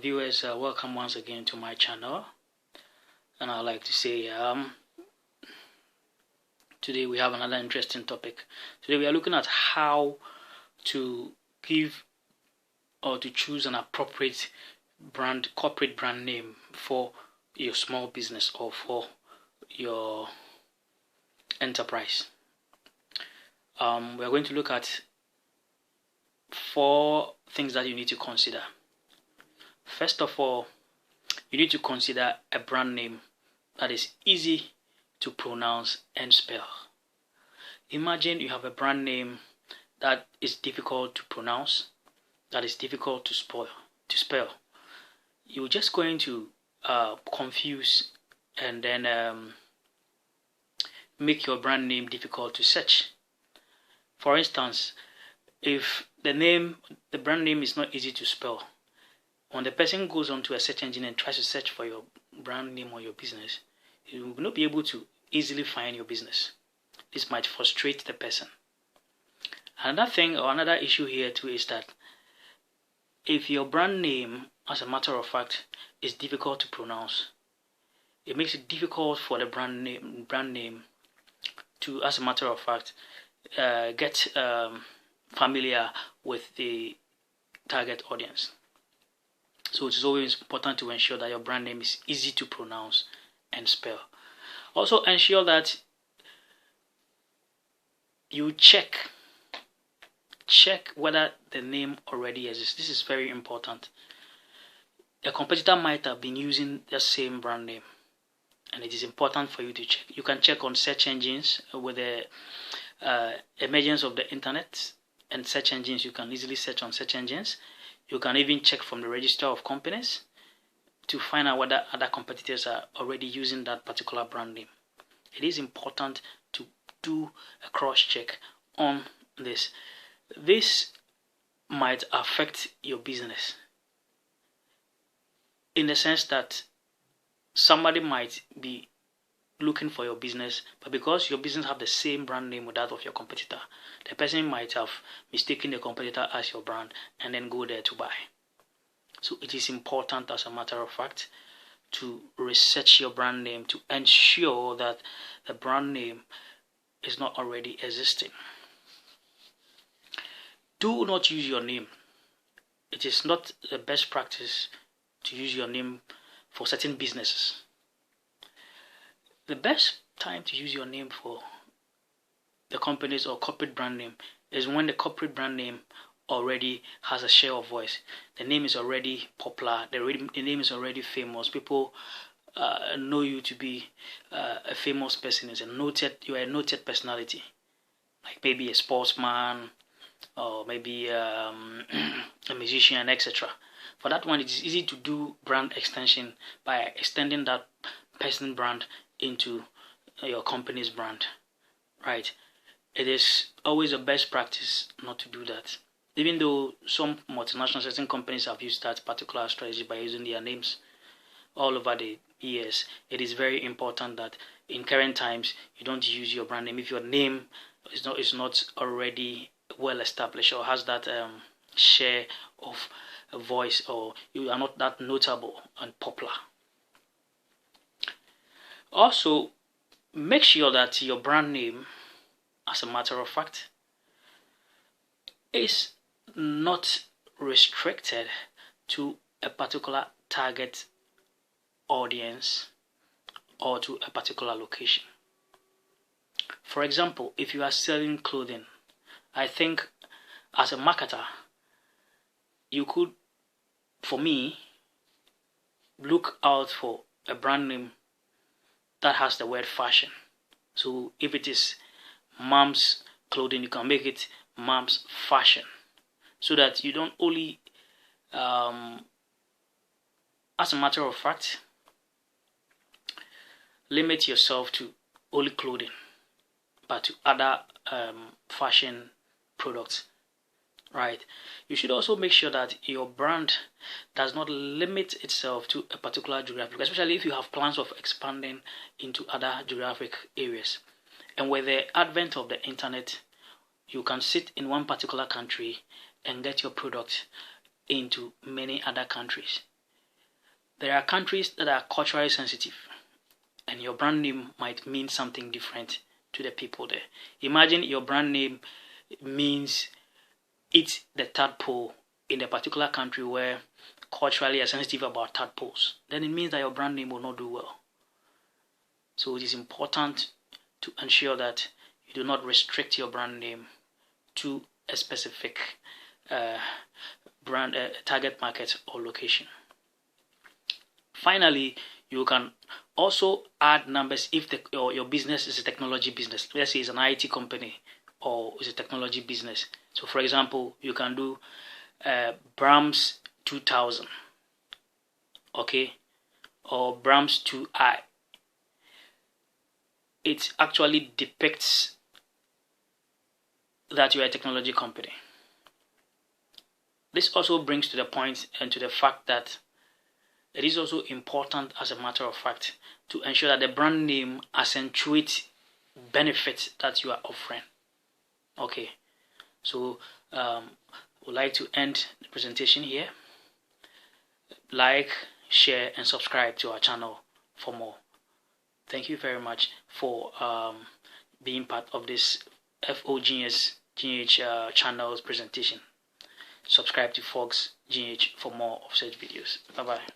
Viewers, welcome once again to my channel, and I'd like to say today we have another interesting topic. Today we are looking at how to give or to choose an appropriate corporate brand name for your small business or for your enterprise. We are going to look at 4 things that you need to consider. First of all, you need to consider a brand name that is easy to pronounce and spell. Imagine you have a brand name that is difficult to pronounce, that is difficult to spell. You're just going to confuse and then make your brand name difficult to search. For instance, if the brand name is not easy to spell, when the person goes onto a search engine and tries to search for your brand name or your business, you will not be able to easily find your business. This might frustrate the person. Another thing or another issue here too is that if your brand name, as a matter of fact, is difficult to pronounce, it makes it difficult for the brand name to, as a matter of fact, get familiar with the target audience. So it is always important to ensure that your brand name is easy to pronounce and spell. Also ensure that you check whether the name already exists. This is very important. A competitor might have been using the same brand name, and it is important for you to check. You can check on search engines with the emergence of the internet and search engines. You can easily search on search engines. You can even check from the register of companies to find out whether other competitors are already using that particular brand name. It is important to do a cross-check on this. This might affect your business in the sense that somebody might be looking for your business, but because your business have the same brand name with that of your competitor, the person might have mistaken the competitor as your brand and then go there to buy. So it is important, as a matter of fact, to research your brand name to ensure that the brand name is not already existing. Do not use your name. It is not the best practice to use your name for certain businesses. The best time to use your name for the company's or corporate brand name is when the corporate brand name already has a share of voice. The name is already popular. The name is already famous. People know you to be a famous person. You are a noted personality, like maybe a sportsman or maybe a musician, etc. For that one, it is easy to do brand extension by extending that person brand into your company's brand, right? It is always a best practice not to do that. Even though some multinational certain companies have used that particular strategy by using their names all over the years, it is very important that in current times you don't use your brand name if your name is not already well established or has that share of a voice, or you are not that notable and popular. Also, make sure that your brand name, as a matter of fact, is not restricted to a particular target audience or to a particular location. For example, if you are selling clothing, I think as a marketer, you could, for me, look out for a brand name that has the word fashion. So if it is mom's clothing, you can make it mom's fashion, so that you don't only, as a matter of fact, limit yourself to only clothing, but to other fashion products, right? You should also make sure that your brand does not limit itself to a particular geographic, especially if you have plans of expanding into other geographic areas. And with the advent of the internet, you can sit in one particular country and get your product into many other countries. There are countries that are culturally sensitive, and your brand name might mean something different to the people there. Imagine your brand name means it's the tadpole in a particular country where culturally are sensitive about tadpoles. Then it means that your brand name will not do well. So it is important to ensure that you do not restrict your brand name to a specific brand target market or location. Finally, you can also add numbers if your business is a technology business. Let's say it's an IT company or it's a technology business. So for example, you can do Brahms 2000, okay, or Brahms 2i. It actually depicts that you're a technology company. This also brings to the point and to the fact that it is also important, as a matter of fact, to ensure that the brand name accentuates benefits that you are offering. Okay, so would like to end the presentation here. Like, share, and subscribe to our channel for more. Thank you very much for being part of this FOGS GH channel's presentation. Subscribe to Fox GH for more of such videos. Bye bye.